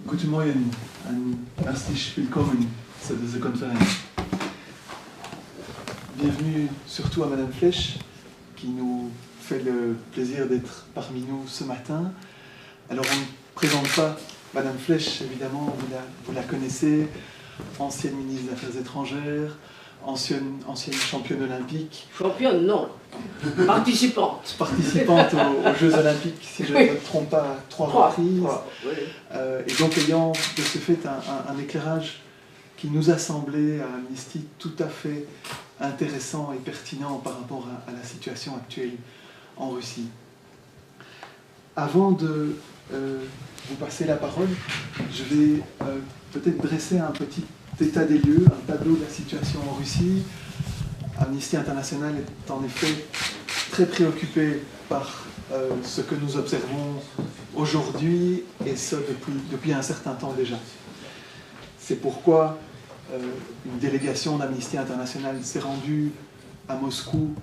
Guten Morgen und herzlich willkommen zu dieser Konferenz. Bienvenue surtout à Madame Flech, qui nous fait le plaisir d'être parmi nous ce matin. Alors on ne présente pas Madame Flech, évidemment, vous la connaissez, ancienne ministre des Affaires étrangères, ancienne championne olympique. Championne, non. Participante. Participante aux Jeux Olympiques, si je ne me trompe pas, trois reprises. Oui. Et donc ayant de ce fait un éclairage qui nous a semblé à Amnesty tout à fait intéressant et pertinent par rapport à la situation actuelle en Russie. Avant de vous passer la parole, je vais peut-être dresser un petit état des lieux, un tableau de la situation en Russie. Amnesty International est en effet très préoccupé par ce que nous observons aujourd'hui, et ce depuis un certain temps déjà. C'est pourquoi une délégation d'Amnesty International s'est rendue à Moscou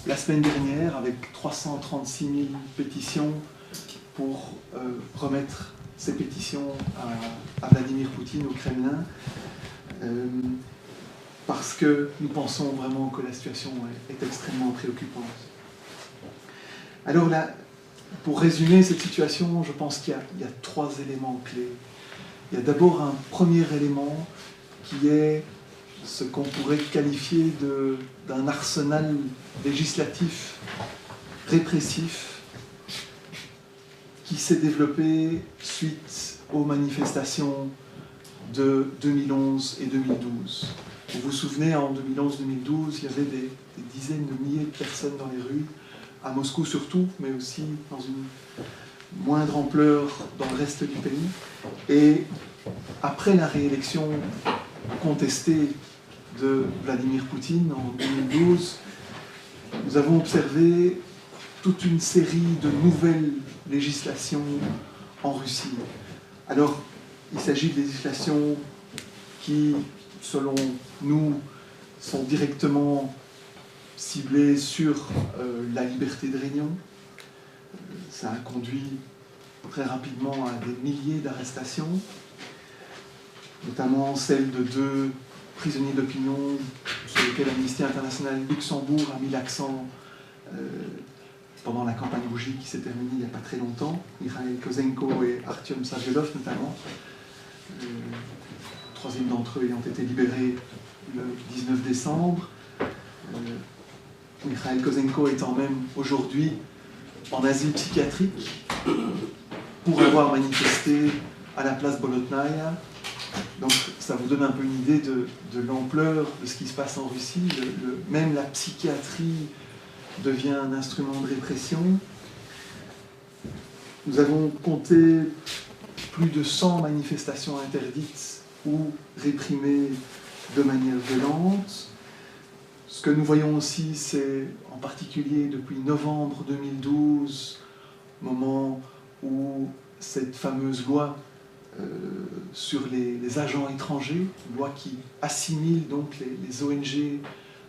la semaine dernière avec 336 000 pétitions pour remettre ces pétitions à Vladimir Poutine au Kremlin. Parce que nous pensons vraiment que la situation est extrêmement préoccupante. Alors là, pour résumer cette situation, je pense qu'il y a trois éléments clés. Il y a d'abord un premier élément qui est ce qu'on pourrait qualifier d'un arsenal législatif répressif qui s'est développé suite aux manifestations de 2011 et 2012. Vous vous souvenez, en 2011-2012, il y avait des dizaines de milliers de personnes dans les rues, à Moscou surtout, mais aussi dans une moindre ampleur dans le reste du pays. Et après la réélection contestée de Vladimir Poutine en 2012, nous avons observé toute une série de nouvelles législations en Russie. Alors, il s'agit de législations qui, selon nous, sont directement ciblées sur la liberté de réunion. Ça a conduit très rapidement à des milliers d'arrestations, notamment celle de 2 prisonniers d'opinion sur lesquels Amnesty International Luxembourg a mis l'accent pendant la campagne Bougie qui s'est terminée il n'y a pas très longtemps, Mikhail Kozenko et Artyom Saviolov notamment. Le troisième d'entre eux ayant été libéré le 19 décembre. Mikhail Kozenko étant même aujourd'hui en asile psychiatrique pour avoir manifesté à la place Bolotnaya. Donc ça vous donne un peu une idée de l'ampleur de ce qui se passe en Russie. Même la psychiatrie devient un instrument de répression. Nous avons compté plus de 100 manifestations interdites ou réprimées de manière violente. Ce que nous voyons aussi, c'est en particulier depuis novembre 2012, moment où cette fameuse loi sur les agents étrangers, une loi qui assimile donc les ONG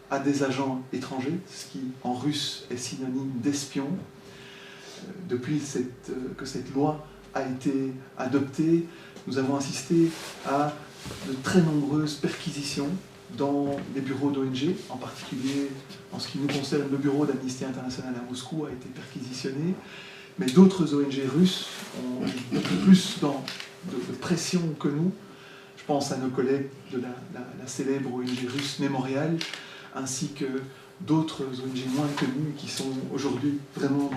à des agents étrangers, ce qui en russe est synonyme d'espion. Depuis que cette loi a été adoptée, nous avons assisté à de très nombreuses perquisitions dans les bureaux d'ONG, en particulier en ce qui nous concerne, le bureau d'Amnesty International à Moscou a été perquisitionné, mais d'autres ONG russes ont beaucoup plus de pression que nous. Je pense à nos collègues de la célèbre ONG russe Mémorial, ainsi que d'autres ONG moins connues qui sont aujourd'hui vraiment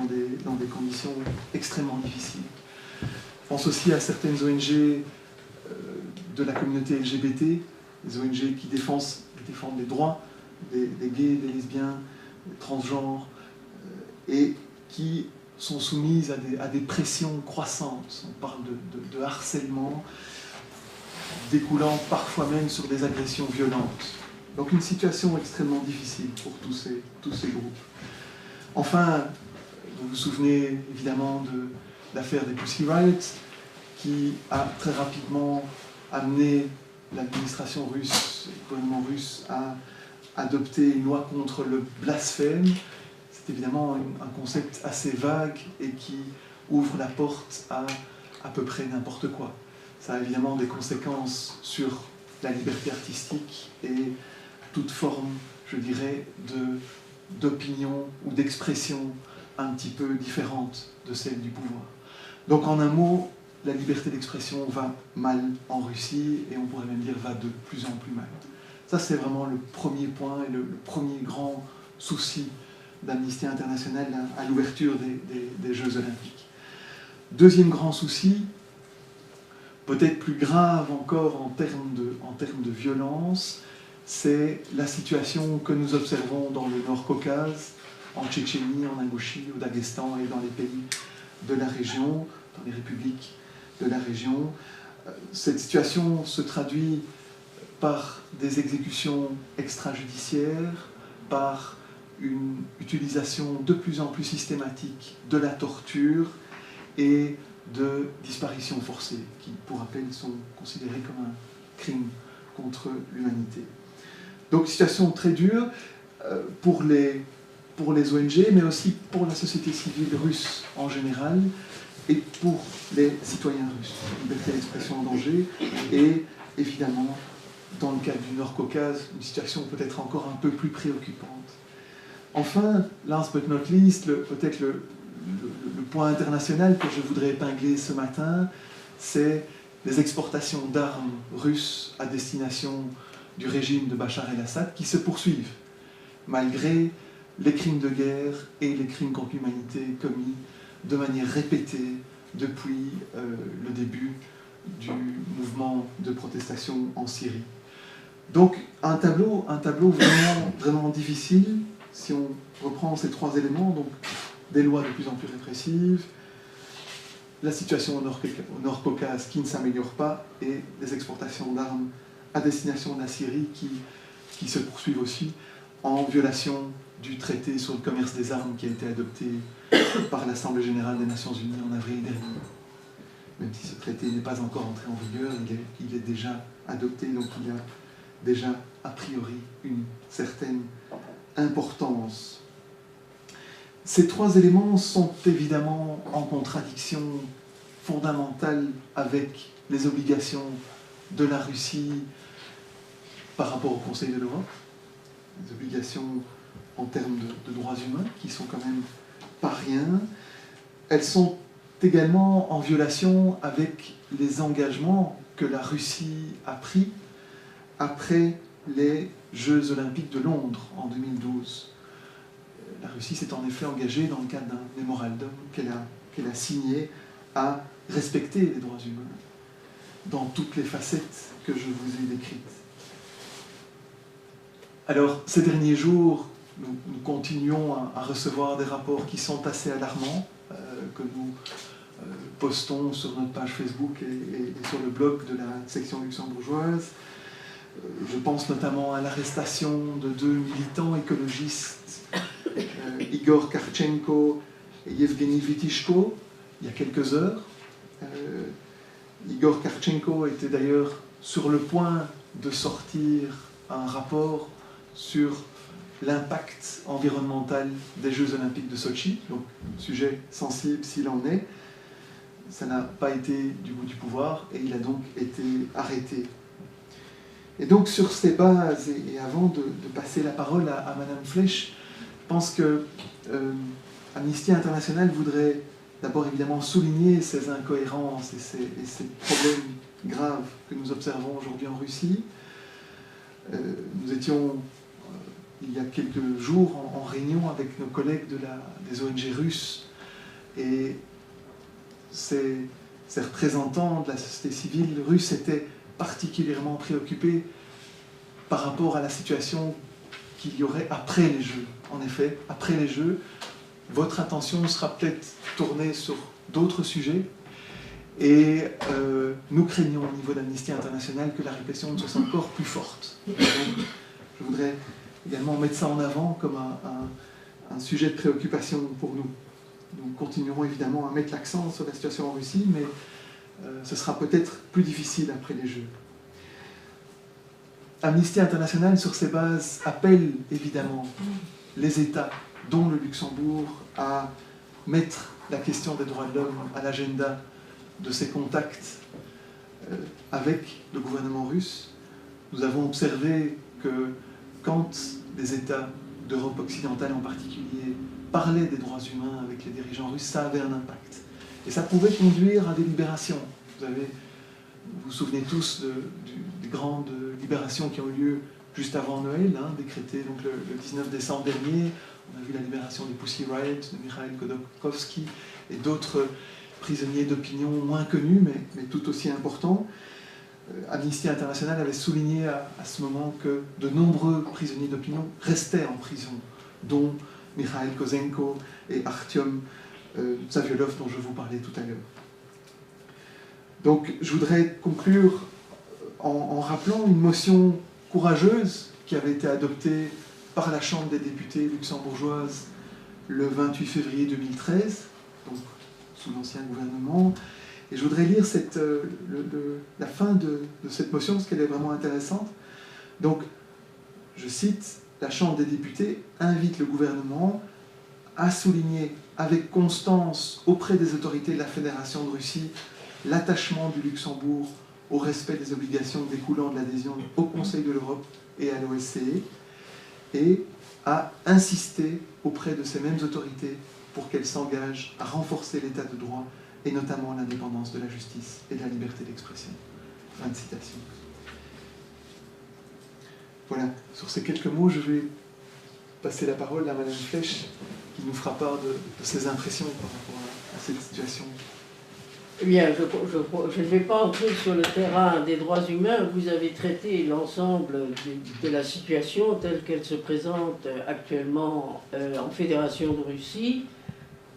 dans des conditions extrêmement difficiles. Je pense aussi à certaines ONG de la communauté LGBT, des ONG qui défendent les droits des gays, des lesbiens, des transgenres, et qui sont soumises à des pressions croissantes. On parle de harcèlement, découlant parfois même sur des agressions violentes. Donc une situation extrêmement difficile pour tous ces groupes. Enfin, vous vous souvenez évidemment de l'affaire des Pussy Riots, qui a très rapidement amené l'administration russe, le gouvernement russe, à adopter une loi contre le blasphème. C'est évidemment un concept assez vague et qui ouvre la porte à peu près n'importe quoi. ça a évidemment des conséquences sur la liberté artistique et toute forme, je dirais, d'opinion ou d'expression un petit peu différente de celle du pouvoir. Donc en un mot, la liberté d'expression va mal en Russie et on pourrait même dire va de plus en plus mal. Ça c'est vraiment le premier point et le premier grand souci d'Amnesty International à l'ouverture des Jeux Olympiques. Deuxième grand souci, peut-être plus grave encore en termes de violence, c'est la situation que nous observons dans le Nord-Caucase, en Tchétchénie, en Ingouchie, au Daghestan et dans les pays de la région, dans les républiques de la région. Cette situation se traduit par des exécutions extrajudiciaires, par une utilisation de plus en plus systématique de la torture et de disparitions forcées, qui, pour rappel, sont considérées comme un crime contre l'humanité. Donc, situation très dure pour les ONG, mais aussi pour la société civile russe en général, et pour les citoyens russes. Liberté d'expression en danger, et évidemment, dans le cas du Nord-Caucase, une situation peut-être encore un peu plus préoccupante. Enfin, last but not least, peut-être le point international que je voudrais épingler ce matin, c'est les exportations d'armes russes à destination du régime de Bachar el-Assad qui se poursuivent, malgré les crimes de guerre et les crimes contre l'humanité commis de manière répétée depuis le début du mouvement de protestation en Syrie. Donc un tableau vraiment difficile, si on reprend ces trois éléments, donc des lois de plus en plus répressives, la situation au Nord-Caucase qui ne s'améliore pas, et des exportations d'armes à destination de la Syrie qui se poursuivent aussi en violation du traité sur le commerce des armes qui a été adopté par l'Assemblée générale des Nations Unies en avril dernier. Même si ce traité n'est pas encore entré en vigueur, il est déjà adopté, donc il a déjà a priori une certaine importance. Ces trois éléments sont évidemment en contradiction fondamentale avec les obligations de la Russie par rapport au Conseil de l'Europe, les obligations en termes de droits humains qui sont quand même pas rien. Elles sont également en violation avec les engagements que la Russie a pris après les Jeux Olympiques de Londres en 2012. La Russie s'est en effet engagée dans le cadre d'un mémorandum qu'elle a signé à respecter les droits humains dans toutes les facettes que je vous ai décrites. Alors, ces derniers jours, nous continuons à recevoir des rapports qui sont assez alarmants, que nous postons sur notre page Facebook et sur le blog de la section luxembourgeoise. Je pense notamment à l'arrestation de deux militants écologistes, Igor Karchenko et Yevgeny Vitishko, il y a quelques heures. Igor Karchenko était d'ailleurs sur le point de sortir un rapport sur l'impact environnemental des Jeux Olympiques de Sotchi, donc sujet sensible s'il en est. Ça n'a pas été du goût du pouvoir et il a donc été arrêté. Et donc sur ces bases, et avant de passer la parole à Madame Flech, je pense que Amnesty International voudrait d'abord évidemment souligner ces incohérences et ces problèmes graves que nous observons aujourd'hui en Russie. Nous étions il y a quelques jours en réunion avec nos collègues des ONG russes, et ces représentants de la société civile russe étaient particulièrement préoccupés par rapport à la situation qu'il y aurait après les Jeux. En effet, après les Jeux, votre attention sera peut-être tournée sur d'autres sujets, et nous craignons au niveau d'Amnesty International que la répression soit encore plus forte. Donc, je voudrais également mettre ça en avant comme un sujet de préoccupation pour nous. Nous continuerons évidemment à mettre l'accent sur la situation en Russie, mais ce sera peut-être plus difficile après les Jeux. Amnesty International, sur ces bases, appelle évidemment les États, dont le Luxembourg, à mettre la question des droits de l'homme à l'agenda de ces contacts avec le gouvernement russe, nous avons observé que quand des États d'Europe occidentale en particulier parlaient des droits humains avec les dirigeants russes, ça avait un impact. Et ça pouvait conduire à des libérations. Vous vous souvenez tous des grandes libérations qui ont eu lieu juste avant Noël, décrétées donc, le 19 décembre dernier. On a vu la libération des Pussy Riot, de Mikhail Khodorkovsky et d'autres prisonniers d'opinion moins connus, mais tout aussi importants. Amnesty International avait souligné à ce moment que de nombreux prisonniers d'opinion restaient en prison, dont Mikhail Kozenko et Artyom Zaviolov, dont je vous parlais tout à l'heure. Donc je voudrais conclure en rappelant une motion courageuse qui avait été adoptée par la Chambre des députés luxembourgeoise le 28 février 2013, donc sous l'ancien gouvernement. Et je voudrais lire la fin de cette motion, parce qu'elle est vraiment intéressante. Donc, je cite, « La Chambre des députés invite le gouvernement à souligner avec constance auprès des autorités de la Fédération de Russie l'attachement du Luxembourg au respect des obligations découlant de l'adhésion au Conseil de l'Europe et à l'OSCE, et à insister auprès de ces mêmes autorités pour qu'elles s'engagent à renforcer l'état de droit et notamment l'indépendance de la justice et de la liberté d'expression. » Fin de citation. Voilà, sur ces quelques mots, je vais passer la parole à Madame Flech, qui nous fera part de ses impressions par rapport à cette situation. Eh bien, je ne vais pas entrer sur le terrain des droits humains. Vous avez traité l'ensemble de la situation telle qu'elle se présente actuellement en Fédération de Russie.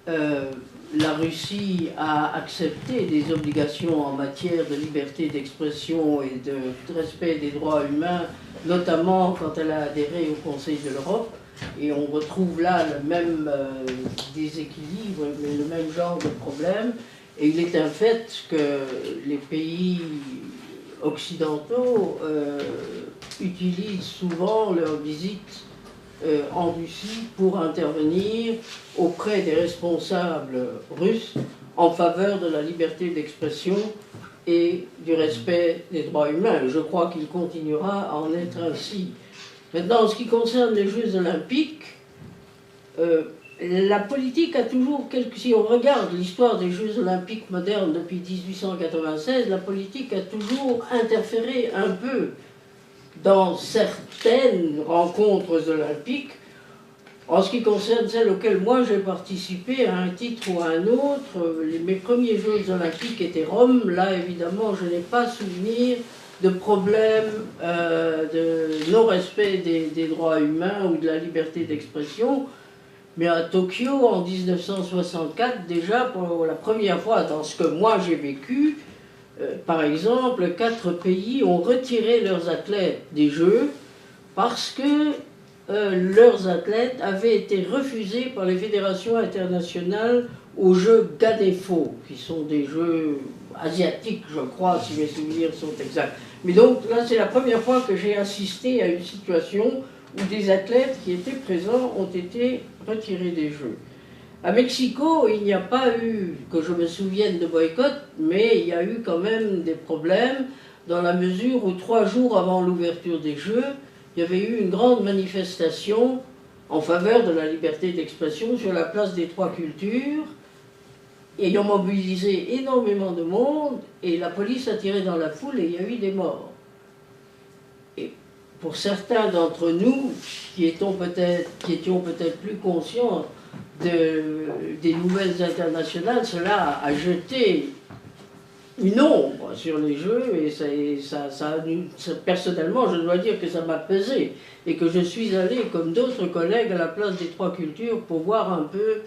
La Russie a accepté des obligations en matière de liberté d'expression et de respect des droits humains, notamment quand elle a adhéré au Conseil de l'Europe. Et on retrouve là le même déséquilibre, le même genre de problème. Et il est un fait que les pays occidentaux utilisent souvent leurs visites en Russie pour intervenir auprès des responsables russes en faveur de la liberté d'expression et du respect des droits humains. Je crois qu'il continuera à en être ainsi. Maintenant, en ce qui concerne les Jeux olympiques, la politique a toujours, si on regarde l'histoire des Jeux olympiques modernes depuis 1896, la politique a toujours interféré un peu dans certaines rencontres olympiques. En ce qui concerne celles auxquelles moi j'ai participé à un titre ou à un autre, mes premiers Jeux olympiques étaient Rome. Là, évidemment, je n'ai pas souvenir de problème de non-respect des droits humains ou de la liberté d'expression. Mais à Tokyo, en 1964, déjà pour la première fois dans ce que moi j'ai vécu, par exemple, 4 pays ont retiré leurs athlètes des Jeux parce que leurs athlètes avaient été refusés par les fédérations internationales aux Jeux Ganefo, qui sont des Jeux asiatiques, je crois, si mes souvenirs sont exacts. Mais donc là, c'est la première fois que j'ai assisté à une situation où des athlètes qui étaient présents ont été retirés des Jeux. À Mexico, il n'y a pas eu, que je me souvienne, de boycott, mais il y a eu quand même des problèmes dans la mesure où 3 jours avant l'ouverture des Jeux, il y avait eu une grande manifestation en faveur de la liberté d'expression sur la place des 3 cultures, ayant mobilisé énormément de monde, et la police a tiré dans la foule et il y a eu des morts. Pour certains d'entre nous, qui étions peut-être plus conscients des nouvelles internationales, cela a jeté une ombre sur les Jeux, et personnellement, je dois dire que ça m'a pesé, et que je suis allé, comme d'autres collègues, à la place des 3 cultures pour voir un peu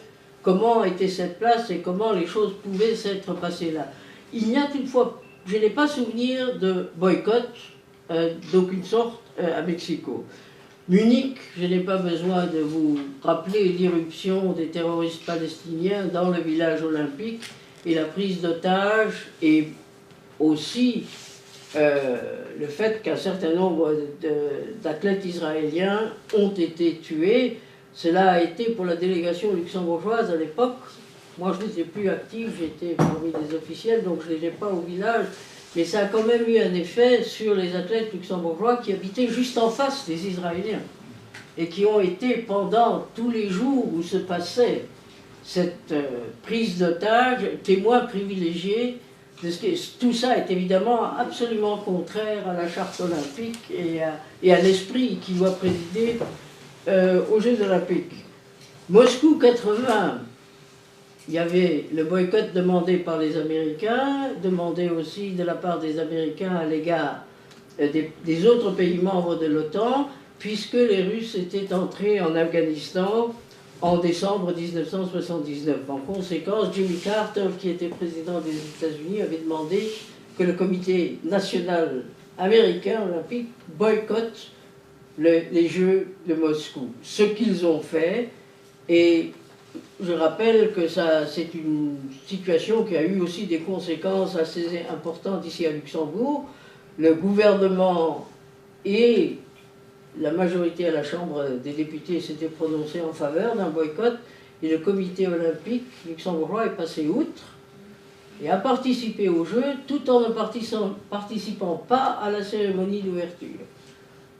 comment était cette place et comment les choses pouvaient s'être passées là. Il n'y a toutefois, je n'ai pas souvenir de boycott d'aucune sorte à Mexico. Munich, je n'ai pas besoin de vous rappeler l'irruption des terroristes palestiniens dans le village olympique et la prise d'otages, et aussi le fait qu'un certain nombre d'athlètes israéliens ont été tués. Cela a été pour la délégation luxembourgeoise à l'époque. Moi, je n'étais plus actif, j'étais parmi les officiels, donc je n'étais pas au village. mais ça a quand même eu un effet sur les athlètes luxembourgeois qui habitaient juste en face des Israéliens et qui ont été pendant tous les jours où se passait cette prise d'otage témoins privilégiés de ce que tout ça est évidemment absolument contraire à la charte olympique et à l'esprit qui doit présider aux Jeux olympiques. Moscou 80, il y avait le boycott demandé par les Américains, demandé aussi de la part des Américains à l'égard des autres pays membres de l'OTAN, puisque les Russes étaient entrés en Afghanistan en décembre 1979. En conséquence, Jimmy Carter, qui était président des États-Unis, avait demandé que le comité national américain olympique boycotte les Jeux de Moscou. Ce qu'ils ont fait, et je rappelle que c'est une situation qui a eu aussi des conséquences assez importantes ici à Luxembourg. Le gouvernement et la majorité à la Chambre des députés s'était prononcée en faveur d'un boycott, et le comité olympique luxembourgeois est passé outre et a participé aux Jeux tout en ne participant pas à la cérémonie d'ouverture.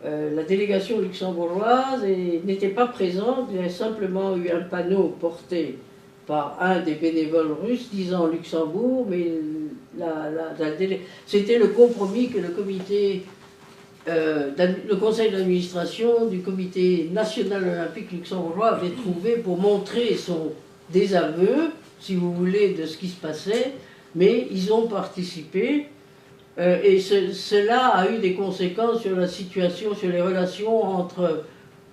La délégation luxembourgeoise n'était pas présente, il y a simplement eu un panneau porté par un des bénévoles russes disant Luxembourg, mais c'était le compromis que le conseil d'administration du comité national olympique luxembourgeois avait trouvé pour montrer son désaveu, si vous voulez, de ce qui se passait, mais ils ont participé. Et cela a eu des conséquences sur la situation, sur les relations entre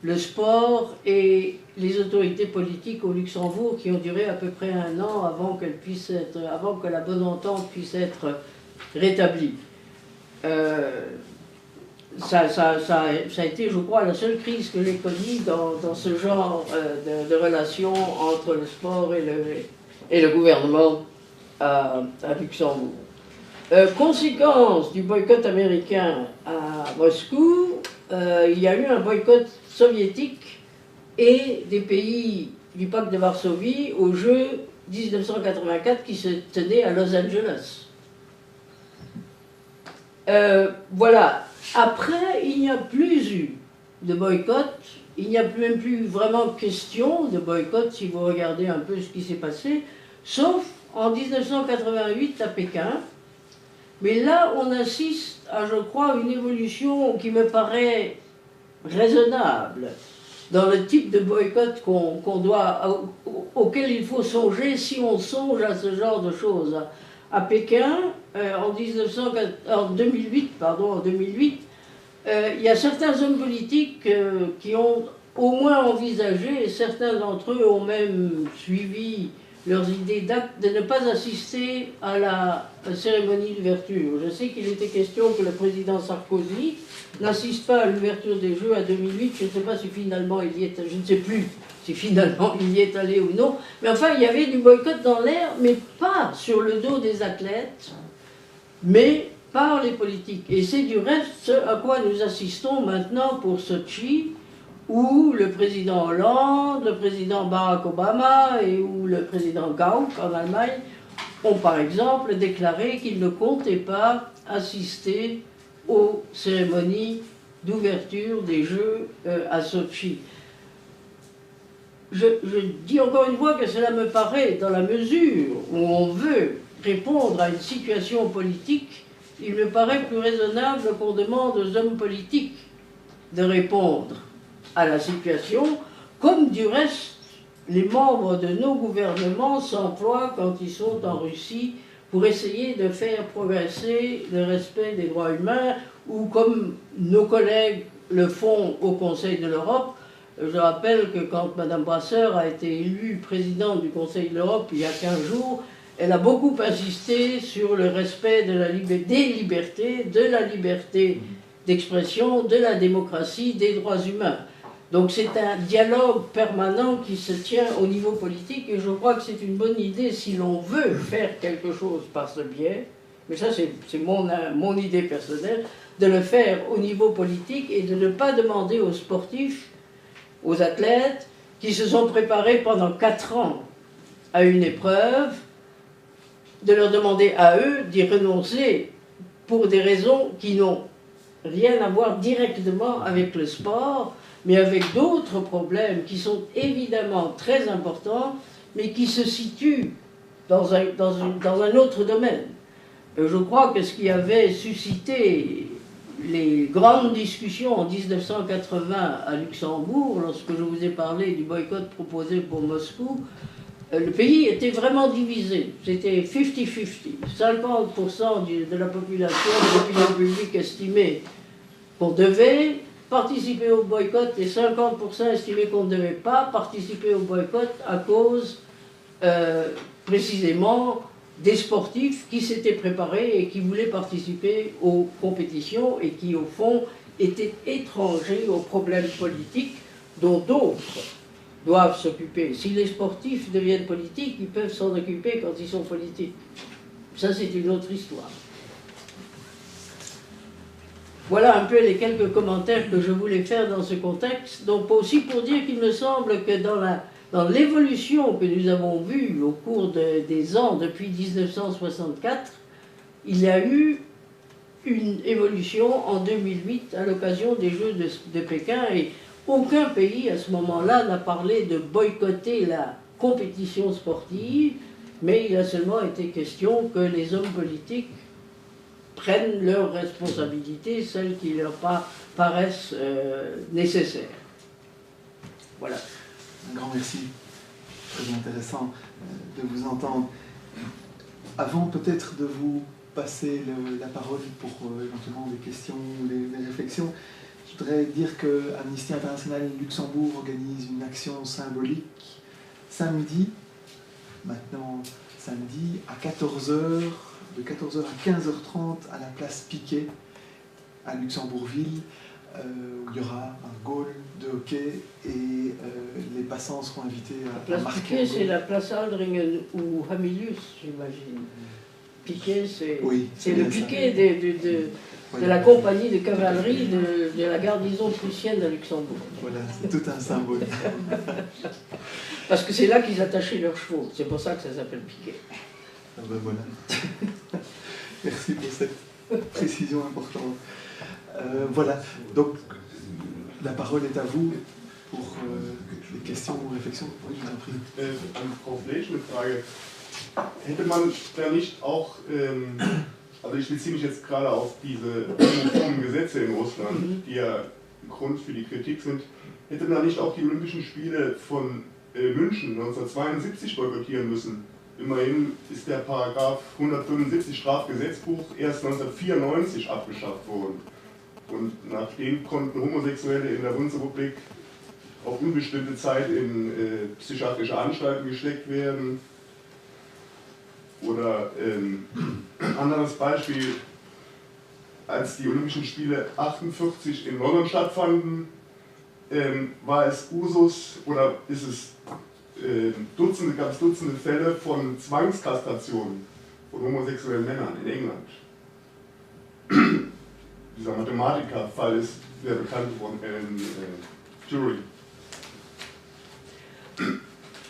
le sport et les autorités politiques au Luxembourg, qui ont duré à peu près 1 an avant que la bonne entente puisse être rétablie. Ça a été, je crois, la seule crise que j'ai connue dans ce genre de relations entre le sport et le gouvernement à Luxembourg. Conséquence du boycott américain à Moscou, il y a eu un boycott soviétique et des pays du pacte de Varsovie aux Jeux 1984 qui se tenaient à Los Angeles. Voilà. Après, il n'y a plus eu de boycott, il n'y a même plus vraiment question de boycott si vous regardez un peu ce qui s'est passé, sauf en 1988 à Pékin. Mais là, on assiste à, je crois, une évolution qui me paraît raisonnable dans le type de boycott auquel il faut songer si on songe à ce genre de choses. À Pékin, en 2008, il y a certains hommes politiques qui ont au moins envisagé, et certains d'entre eux ont même suivi leurs idées de ne pas assister à la cérémonie d'ouverture. Je sais qu'il était question que le président Sarkozy n'assiste pas à l'ouverture des Jeux à 2008. Je ne sais pas si finalement il y est, je ne sais plus si finalement il y est allé ou non. Mais enfin, il y avait du boycott dans l'air, mais pas sur le dos des athlètes, mais par les politiques. Et c'est du reste ce à quoi nous assistons maintenant pour Sochi, où le président Hollande, le président Barack Obama et où le président Gauck en Allemagne ont par exemple déclaré qu'ils ne comptaient pas assister aux cérémonies d'ouverture des Jeux à Sochi. Je dis encore une fois que cela me paraît, dans la mesure où on veut répondre à une situation politique, il me paraît plus raisonnable qu'on demande aux hommes politiques de répondre à la situation, comme du reste les membres de nos gouvernements s'emploient quand ils sont en Russie pour essayer de faire progresser le respect des droits humains, ou comme nos collègues le font au Conseil de l'Europe. Je rappelle que quand Mme Brasseur a été élue présidente du Conseil de l'Europe il y a 15 jours, elle a beaucoup insisté sur le respect de des libertés, de la liberté d'expression, de la démocratie, des droits humains. Donc c'est un dialogue permanent qui se tient au niveau politique, et je crois que c'est une bonne idée si l'on veut faire quelque chose par ce biais, mais ça c'est mon idée personnelle, de le faire au niveau politique et de ne pas demander aux sportifs, aux athlètes, qui se sont préparés pendant 4 ans à une épreuve, de leur demander à eux d'y renoncer pour des raisons qui n'ont rien à voir directement avec le sport, mais avec d'autres problèmes qui sont évidemment très importants, mais qui se situent dans un autre domaine. Je crois que ce qui avait suscité les grandes discussions en 1980 à Luxembourg, lorsque je vous ai parlé du boycott proposé pour Moscou, le pays était vraiment divisé. C'était 50-50. 50% de la population, de l'opinion publique estimait qu'on devait participer au boycott et 50% estimaient qu'on ne devait pas participer au boycott à cause précisément des sportifs qui s'étaient préparés et qui voulaient participer aux compétitions et qui, au fond, étaient étrangers aux problèmes politiques dont d'autres doivent s'occuper. Si les sportifs deviennent politiques, ils peuvent s'en occuper quand ils sont politiques. Ça, c'est une autre histoire. Voilà un peu les quelques commentaires que je voulais faire dans ce contexte. Donc aussi pour dire qu'il me semble que dans l'évolution que nous avons vue au cours des ans depuis 1964, il y a eu une évolution en 2008 à l'occasion des Jeux de Pékin et aucun pays à ce moment-là n'a parlé de boycotter la compétition sportive, mais il a seulement été question que les hommes politiques prennent leurs responsabilités, celles qui leur paraissent nécessaires. Voilà. Un grand merci. Très intéressant de vous entendre. Avant peut-être de vous passer la parole pour éventuellement des questions ou des réflexions, je voudrais dire que Amnesty International Luxembourg organise une action symbolique samedi, maintenant samedi, à 14h, de 14h à 15h30 à la place Piquet, à Luxembourgville, où il y aura un goal de hockey et les passants seront invités à la place marquer. Piquet, c'est la place Aldringen ou Hamilius, j'imagine. Piquet, c'est oui, le Piquet de la compagnie de cavalerie de la garnison prussienne de Luxembourg. Voilà, c'est tout un symbole. Parce que c'est là qu'ils attachaient leurs chevaux, c'est pour ça que ça s'appelle Piquet. Ah ben voilà. Merci pour cette précision importante. Voilà, donc la parole est à vous pour les questions ou réflexions. Oui, je vous en prie. An Frau Flesch eine Frage. Hätte man da nicht auch, also ich beziehe mich jetzt gerade auf diese homophoben Gesetze in Russland, die ja Grund für die Kritik sind, hätte man da nicht auch die Olympischen Spiele von München 1972 boykottieren müssen? Immerhin ist der Paragraph 175 Strafgesetzbuch erst 1994 abgeschafft worden. Und nach dem konnten Homosexuelle in der Bundesrepublik auf unbestimmte Zeit in psychiatrische Anstalten gesteckt werden. Oder anderes Beispiel, als die Olympischen Spiele 1948 in London stattfanden, war es Usus oder ist es gab es Dutzende Fälle von Zwangskastrationen von homosexuellen Männern in England. Dieser Mathematiker-Fall ist sehr bekannt geworden, Jury.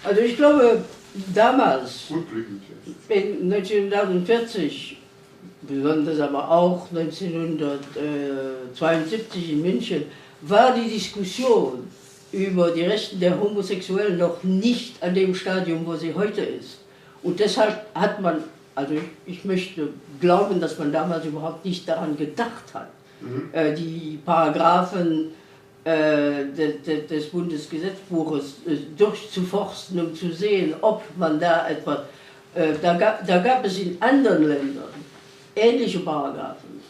Also ich glaube, damals, Rückblickend in 1948, besonders aber auch 1972 in München, war die Diskussion über die Rechte der Homosexuellen noch nicht an dem Stadium, wo sie heute ist. Und deshalb hat man, also ich möchte glauben, dass man damals überhaupt nicht daran gedacht hat, die Paragraphen des Bundesgesetzbuches durchzuforsten, um zu sehen, ob man da etwas... Da gab es in anderen Ländern ähnliche Paragraphen.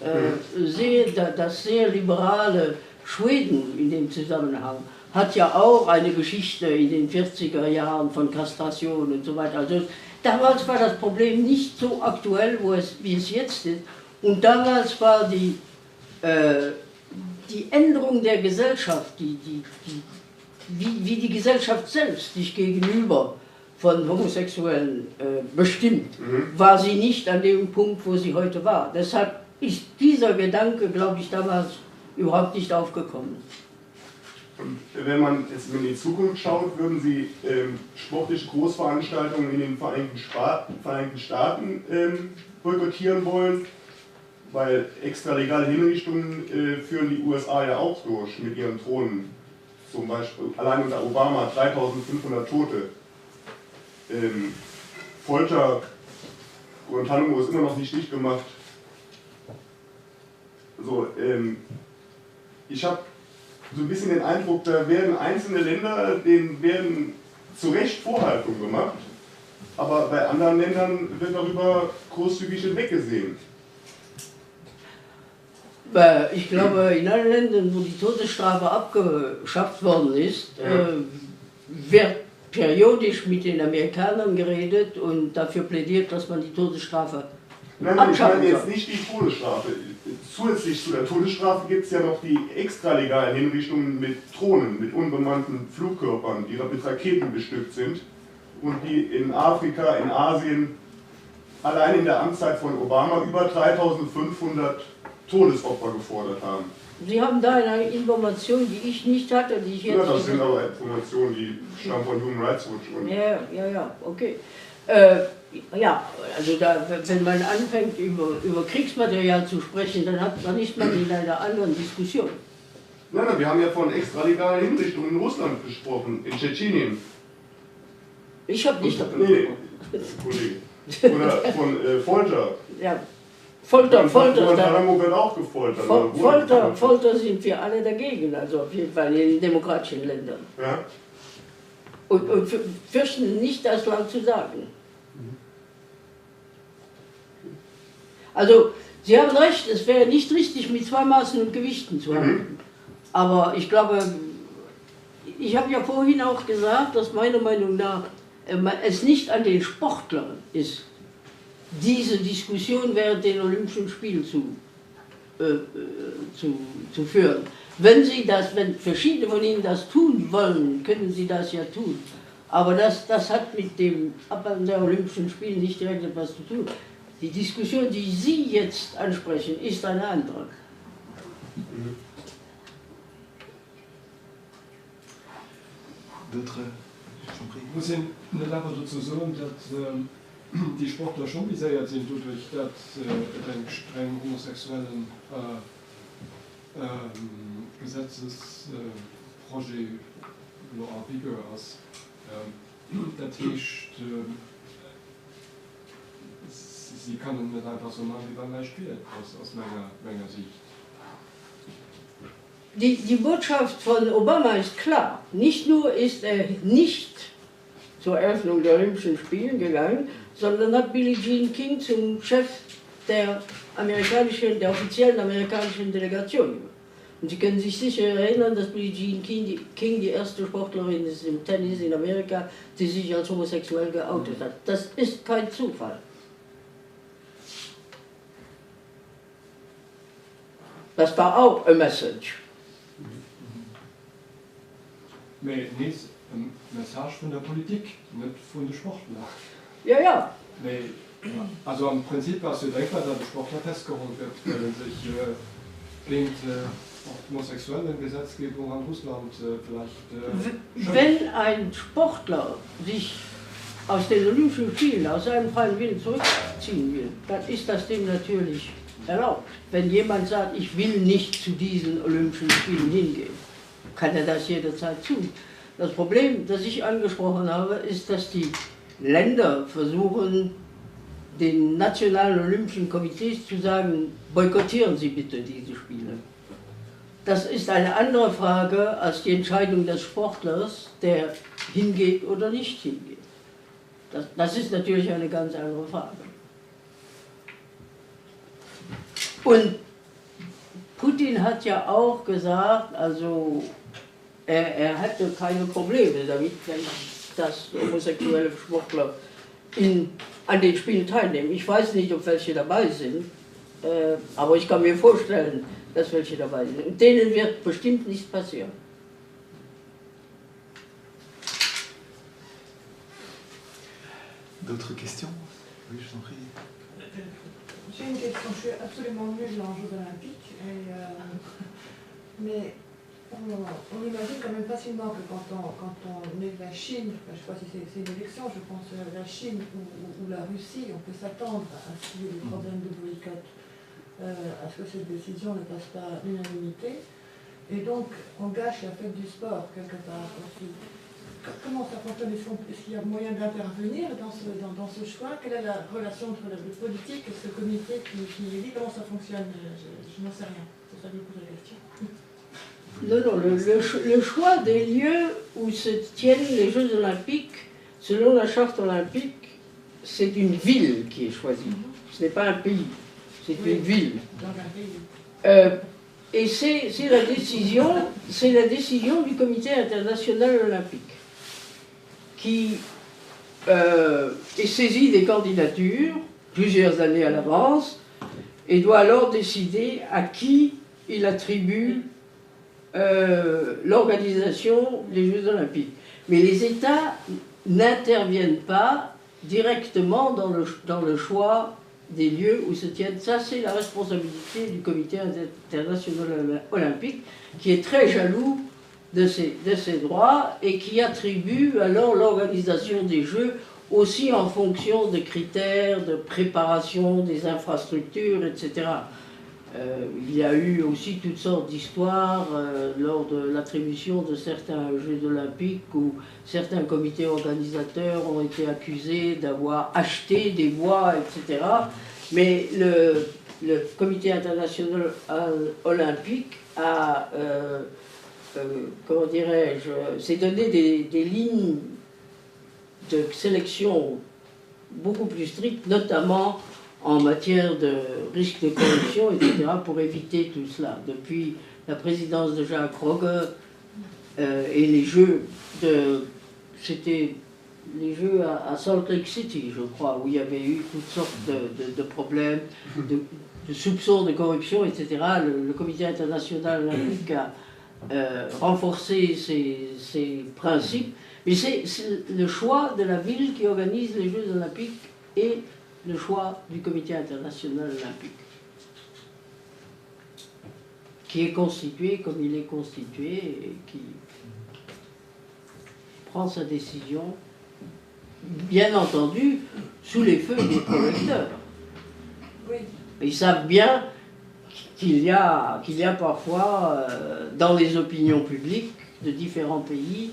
Das sehr liberale Schweden in dem Zusammenhang hat ja auch eine Geschichte in den 40er Jahren von Kastration und so weiter. Also damals war das Problem nicht so aktuell, wie es jetzt ist. Und damals war die Änderung der Gesellschaft, wie die Gesellschaft selbst sich gegenüber von Homosexuellen bestimmt, war sie nicht an dem Punkt, wo sie heute war. Deshalb ist dieser Gedanke, glaube ich, damals überhaupt nicht aufgekommen. Und wenn man jetzt in die Zukunft schaut, würden Sie sportliche Großveranstaltungen in den Vereinigten Staaten boykottieren wollen? weil extralegale Hinrichtungen führen die USA ja auch durch mit ihren Drohnen. Zum Beispiel allein unter Obama 3500 Tote. Folter, Guantanamo ist immer noch nicht dicht gemacht. So, ich habe so ein bisschen den Eindruck, da werden einzelne Länder, denen werden zu Recht Vorhaltungen gemacht, aber bei anderen Ländern wird darüber großzügig hinweggesehen. Ich glaube, in allen Ländern, wo die Todesstrafe abgeschafft worden ist, wird periodisch mit den Amerikanern geredet und dafür plädiert, dass man die Todesstrafe Nein, ich meine jetzt nicht die Todesstrafe. Zusätzlich zu der Todesstrafe gibt es ja noch die extralegalen Hinrichtungen mit Drohnen, mit unbemannten Flugkörpern, die mit Raketen bestückt sind und die in Afrika, in Asien, allein in der Amtszeit von Obama über 3500 Todesopfer gefordert haben. Sie haben da eine Information, die ich nicht hatte, die ich jetzt... Ja, das sind aber Informationen, die stammen von Human Rights Watch. Und ja, okay. Ja, also da, wenn man anfängt über Kriegsmaterial zu sprechen, dann ist man in einer anderen Diskussion. Nein, wir haben ja von extralegalen Hinrichtungen in Russland gesprochen, in Tschetschenien. Ich habe nicht davon gesprochen. Kollege. Oder von Folter. Ja. Folter. Guantanamo wird auch gefoltert. Folter sind wir alle dagegen, also auf jeden Fall in den demokratischen Ländern. Ja. Und fürchten nicht, das laut zu sagen. Also, Sie haben recht, es wäre nicht richtig, mit zwei Maßen und Gewichten zu handeln. Aber ich glaube, ich habe ja vorhin auch gesagt, dass meiner Meinung nach es nicht an den Sportlern ist, diese Diskussion während den Olympischen Spielen zu führen. Wenn verschiedene von Ihnen das tun wollen, können Sie das ja tun. Aber das hat mit dem Abhalten der Olympischen Spiele nicht direkt etwas zu tun. Die Diskussion, die Sie jetzt ansprechen, ist eine andere. Ich muss Ihnen aber dazu sagen, dass die Sportler schon gesehen sind, durch das den streng homosexuellen Gesetzesprojekt en vigueur ist. Das heißt, sie können nicht einfach so machen, wie beim Beispiel aus meiner Sicht. Die Botschaft von Obama ist klar. Nicht nur ist er nicht zur Eröffnung der Olympischen Spiele gegangen, sondern hat Billie Jean King zum Chef der offiziellen amerikanischen Delegation gemacht. Und Sie können sich sicher erinnern, dass Billie Jean King die erste Sportlerin ist im Tennis in Amerika, die sich als homosexuell geoutet hat. Das ist kein Zufall. Das war auch ein Message. Nein, nicht ein Message von der Politik, nicht von den Sportlern. Ja. Nee, also im Prinzip war es so denkbar, dass der Sportler festgeholt wird, wenn sich gegen homosexuelle Gesetzgebung an Russland vielleicht... Wenn ein Sportler sich aus den Olympischen Spielen, aus seinem freien Willen zurückziehen will, dann ist das dem natürlich erlaubt. Wenn jemand sagt, ich will nicht zu diesen Olympischen Spielen hingehen, kann er das jederzeit tun. Das Problem, das ich angesprochen habe, ist, dass die Länder versuchen, den nationalen Olympischen Komitees zu sagen, boykottieren Sie bitte diese Spiele. Das ist eine andere Frage als die Entscheidung des Sportlers, der hingeht oder nicht hingeht. Das ist natürlich eine ganz andere Frage. Und Putin hat ja auch gesagt, also er hätte keine Probleme damit, wenn das homosexuelle Sportler an den Spielen teilnehmen. Ich weiß nicht, ob welche dabei sind, aber ich kann mir vorstellen, dass welche dabei sind. Und denen wird bestimmt nichts passieren. D'autres questions? Oui, je t'en prie. J'ai une question, je suis absolument nulle en Jeux Olympiques, mais on imagine quand même facilement que quand on est la Chine, je ne sais pas si c'est une élection, je pense la Chine ou la Russie, on peut s'attendre à ce qu'il y ait des problèmes de boycott. à ce que cette décision ne passe pas à l'unanimité. Et donc, on gâche la fête du sport, quelque part aussi. Comment ça fonctionne? Est-ce qu'il y a moyen d'intervenir dans ce choix? Quelle est la relation entre le politique et ce comité qui élit? Comment ça fonctionne? Je n'en sais rien. C'est ça que je pose la question. Non, le choix des lieux où se tiennent les Jeux Olympiques, selon la charte olympique, c'est une ville qui est choisie. Ce n'est pas un pays, c'est une ville. Donc un pays. Et c'est la décision du Comité international olympique qui est saisi des candidatures plusieurs années à l'avance et doit alors décider à qui il attribue l'organisation des Jeux olympiques. Mais les États n'interviennent pas directement dans le choix des lieux où se tiennent. Ça, c'est la responsabilité du Comité international olympique, qui est très jaloux de ses droits et qui attribue alors l'organisation des Jeux aussi en fonction de critères de préparation des infrastructures, etc. Il y a eu aussi toutes sortes d'histoires lors de l'attribution de certains Jeux olympiques où certains comités organisateurs ont été accusés d'avoir acheté des voix, etc. Mais le Comité international olympique a, comment dirais-je, s'est donné des lignes de sélection beaucoup plus strictes, notamment en matière de risque de corruption, etc., pour éviter tout cela. Depuis la présidence de Jacques Rogge et les Jeux c'était les Jeux à Salt Lake City, je crois, où il y avait eu toutes sortes de problèmes, de soupçons de corruption, etc. Le Comité international olympique a renforcé ses principes, mais c'est le choix de la ville qui organise les Jeux olympiques et le choix du Comité international olympique, qui est constitué comme il est constitué et qui prend sa décision, bien entendu, sous les feux des projecteurs. Oui. Ils savent bien qu'il y a parfois, dans les opinions publiques de différents pays,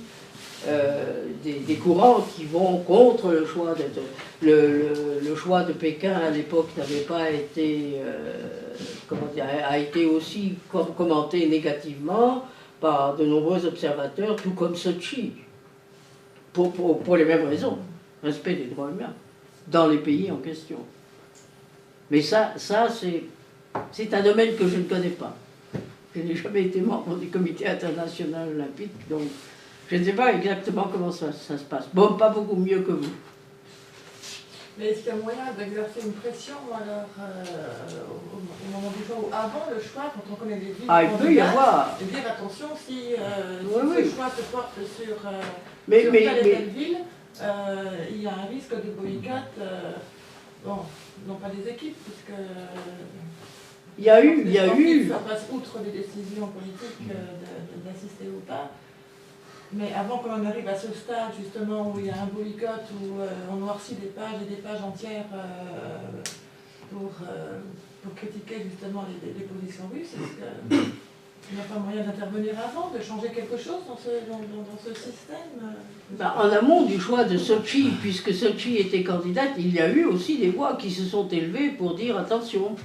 des courants qui vont contre le choix le choix de Pékin à l'époque n'avait pas été a été aussi commenté négativement par de nombreux observateurs, tout comme Sochi, pour les mêmes raisons, respect des droits humains dans les pays en question. Mais ça c'est un domaine que je ne connais pas. Je n'ai jamais été membre du Comité international olympique, donc je ne sais pas exactement comment ça se passe. Bon, pas beaucoup mieux que vous. Mais est-ce qu'il y a moyen d'exercer une pression alors au moment du choix ou avant le choix, quand on connaît les villes? Ah, il peut y avoir. Et dire attention, si Oui. ce choix se porte sur telle et telle ville, il y a un risque de boycott, non pas des équipes, puisque il y a eu. Ça passe outre les décisions politiques d'assister ou pas. Mais avant qu'on arrive à ce stade, justement, où il y a un boycott, où on noircit des pages et des pages entières pour critiquer justement les positions russes, est-ce qu'il n'y a pas moyen d'intervenir avant, de changer quelque chose dans ce système? En amont du choix de Sochi, puisque Sochi était candidate, il y a eu aussi des voix qui se sont élevées pour dire attention.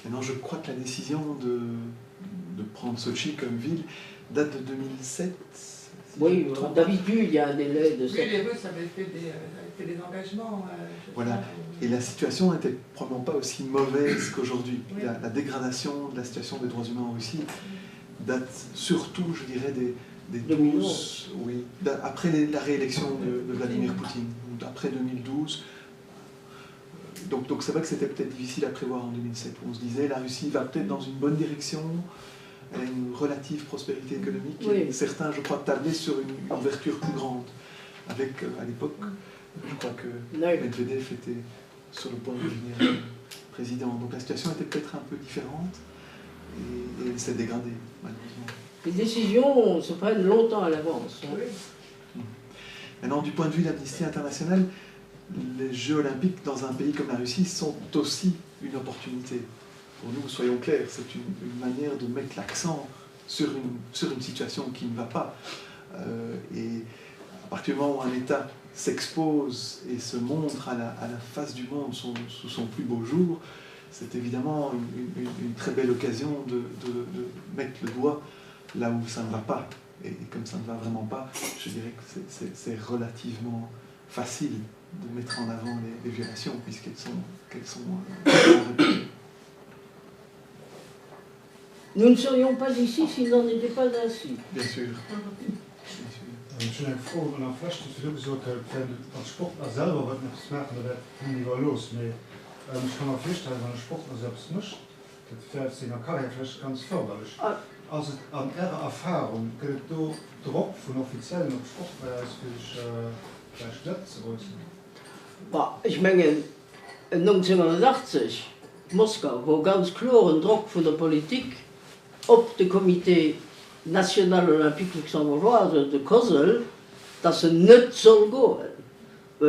Maintenant, je crois que la décision de prendre Sochi comme ville date de 2007. Oui, d'habitude, il y a un délai de... Oui, les Russes avaient fait des engagements. Voilà. Et la situation n'était probablement pas aussi mauvaise qu'aujourd'hui. Oui. La dégradation de la situation des droits humains en Russie date surtout, je dirais, des 12... Oui, après la réélection de Vladimir Poutine, après 2012. Donc c'est vrai que c'était peut-être difficile à prévoir en 2007. On se disait, la Russie va peut-être dans une bonne direction, elle a une relative prospérité économique. Oui. Et certains, je crois, tablaient sur une ouverture plus grande. Avec, à l'époque, je crois que Medvedev était sur le point de devenir président. Donc la situation était peut-être un peu différente et elle s'est dégradée, malheureusement. Les décisions se prennent longtemps à l'avance. Oui. Maintenant, du point de vue d'Amnesty International, les Jeux olympiques dans un pays comme la Russie sont aussi une opportunité. Pour nous, soyons clairs, c'est une manière de mettre l'accent sur une situation qui ne va pas. Et à partir du moment où un État s'expose et se montre à la face du monde sous son plus beau jour, c'est évidemment une très belle occasion de mettre le doigt là où ça ne va pas. Et comme ça ne va vraiment pas, je dirais que c'est relativement facile de mettre en avant les violations, puisqu'elles sont répétées. Nous ne serions pas ici s'il n'en était pas ainsi. Bien sûr. Schon froh an flecht Sportler selber wat net machen war los kann feststellen an Sportler selbst nicht Karflecht ganz förderlich. Also an Ärer Erfahrung gëtt do Druck vun offiziellen op Sportweis Ich meine 1980 Moskau, wo ganz kloren Druck von der Politik op de Komitee National Olympique Luxembourgeois, also de Kossel, dass se net soll goen.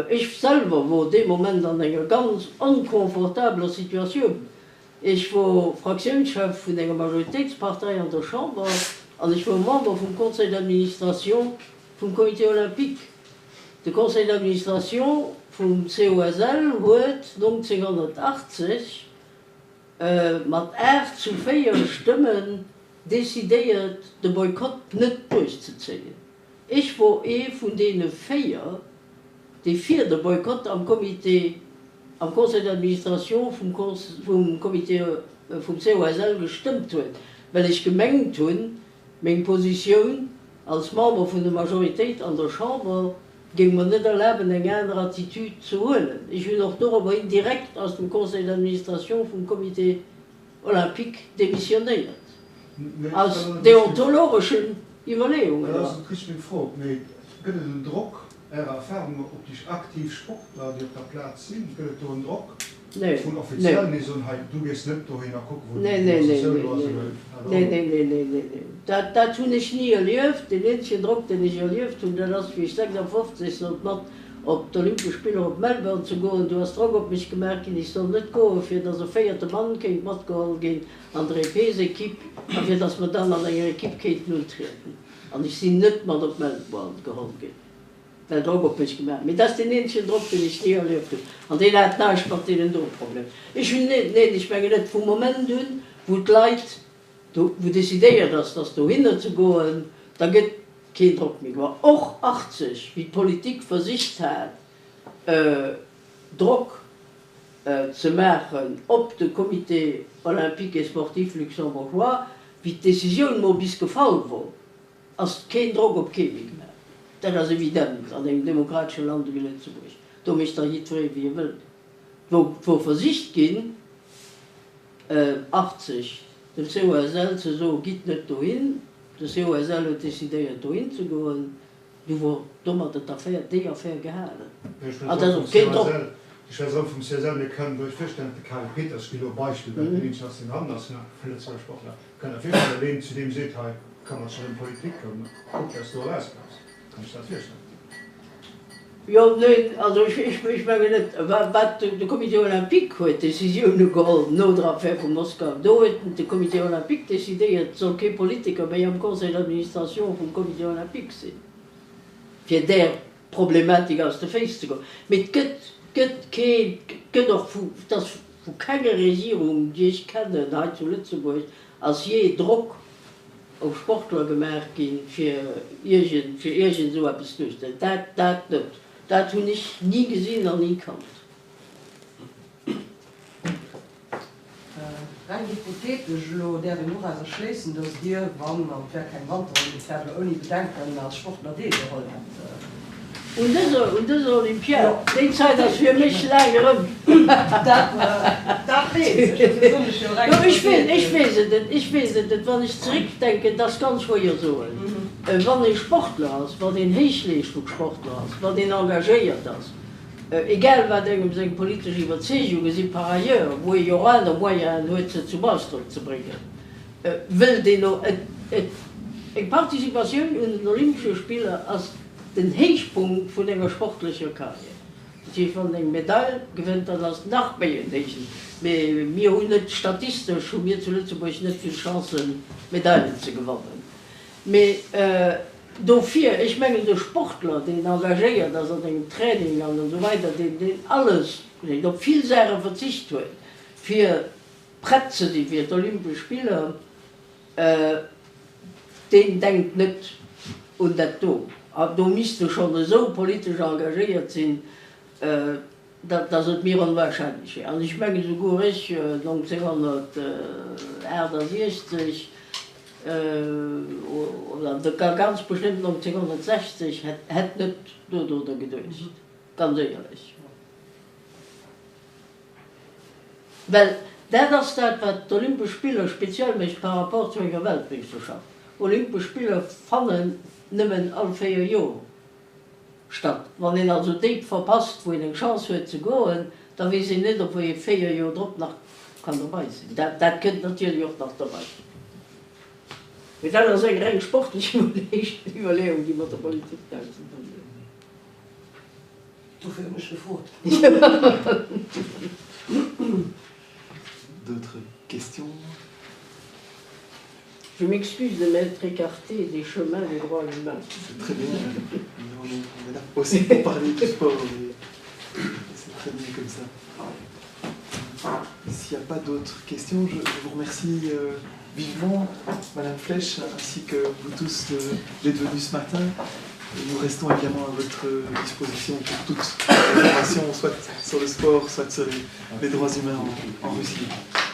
Ich selber war dem Moment an einer ganz unkomfortabler Situation. Ich war Fraktionschef von einer Majoritätspartei an der Chambre und ich war Member vom Conseil d'Administration vom Komitee Olympique. Der Conseil d'Administration vom COSL hat 1980 mit zu 4 Stimmen décidéiert, den Boykott nicht durchzuziehen. Ich war von denen 4, die 4 den Boykott am Conseil d'Administration vom Komitee vom COSL gestimmt hat, weil ich gemengt habe, meine Position als Member von der Majorität an der Chambre ging mir nicht erlauben, eine andere Attitüde zu holen. Ich bin auch darüber direkt aus dem Conseil d'Administration vom Komitee Olympique demissioniert. Aus deontologischen Überlegungen. Druck Erfahrung op dich aktiv Sportler die op der Platz sind Druck Nee. Du gehst nicht Nee. Dat tun ich nie erlebt, den einzigen Druck, den ich erlebt und dann hast wie ich 56 op der Olympische Spiele op Melbourne zu gehen. Du hast Druck auf mich gemerkt, ich soll nicht gehen, für dass 4. Mann kein Matgeholt gehen an der EP-Equipe, für dass wir dann an einer Equipe null treten. Und ich bin nicht mal auf Melbourne geholt gehen. Weil Druck auf mich gemerkt. Aber das ist den einzigen Druck, den ich nie erlebt habe. Und den hat nachgespart, den ein Problem. Ich will nicht, ich meine nicht vom Moment tun, wo die Leute, wo dezidieren, dass du hinzugehen, da geht kein Druck mehr. Aber auch 80, wie die Politik versicht hat, Druck zu machen, ob das Komitee Olympique et Sportif Luxembourgeois, wie die Decision bis gefallen war, als kein Druck auf Chemik mehr. Das ist evident an einem demokratischen Land wie Lützeburg. Da muss da jeder wie er will. Wo Versicht gehen, 80, der COSL so geht nicht dahin, der COSL hat dezidiert dahin zu gehen, du war dummer die Affäre gehalten. Also kein Druck. Ich weiß auch vom CSL, wir können durch Verständnis Karl Peters Spiel Beispiel, wenn wir nicht aus den anderen Sportler können feststellen, zu dem Seht kann man schon in Politik kommen, ob das so leisten kann ich das feststellen. Ja, nein, also ich meine nicht, was der Komitee Olympique hat Decisionen geholt, nur der Affäre von Moskau. Da hat der Komitee Olympique dezidiert, soll kein Politiker mehr im Conseil d'Administration vom Komitee Olympique sein. Für der Problematik aus der Face zu gehen. Mit geht doch von keiner Regierung, die ich kenne, heute zu Lützeburg, als je Druck auf Sportler gemerkt für irgend so etwas durchzusetzen. Das nicht. Das habe ich nie gesehen und nie gekannt. Rein hypothetisch, der wir nur also schließen, dass dir, wann man kein Wand und ohne Bedenken als Sportler die geholt hat. Und diese Olympiade, die Zeit ist für mich länger. Ich weiß es, wenn ich zurückdenke, das kann ich vorher so. Wenn ich Sportler ist, wenn ich Heichleistungssportler ist, wenn ich engagiert ist, egal was seine politische Überzeugung ist, par ailleurs, wo ich auch andere Moyen habe, zum Ausdruck zu bringen, will die noch eine Partizipation in den Olympischen Spielen als den Höchstpunkt von einer sportlichen Karriere. sie von den Medaille gewinnt dann als Nachbarn. Aber wir haben nicht statistisch, und wir zu Lützeburg nicht viele Chancen, Medaillen zu gewinnen. Aber dafür, ich meine, die Sportler, die engagieren, also den Training und so weiter, die alles, die auf viel Sachen verzichtet wird, für Plätze, die für die Olympischen Spiele, den denkt nicht an das da. Aber du müsstest schon so politisch engagiert sein, dass es mir unwahrscheinlich ist. Also ich meine sogar, ich 1960 oder ganz bestimmt 1960 hätte nicht dort gedurcht. Ganz ehrlich. Weil das ist das, was die Olympischen Spiele speziell mit par rapport zu einer Weltmeisterschaft. Olympische Spiele fanden nicht alle 4 Jahre statt. Wenn ihr also dort verpasst, wo ihr eine Chance hat zu gehen, dann weiß ich nicht, ob ihr 4 Jahre drauf noch dabei sein kann. Das könnte natürlich auch noch dabei sein. Mit einer sehr rein sportlichen Überlegung, die mit der Politik da ist. Du für mich gefragt. D'autres questions? Je m'excuse de m'être écarté des chemins des droits humains. C'est très bien. On est là aussi pour parler du sport. C'est très bien comme ça. S'il n'y a pas d'autres questions, je vous remercie vivement, Madame Flech, ainsi que vous tous d'être venus ce matin. Et nous restons évidemment à votre disposition pour toute information, soit sur le sport, soit sur les droits humains en Russie.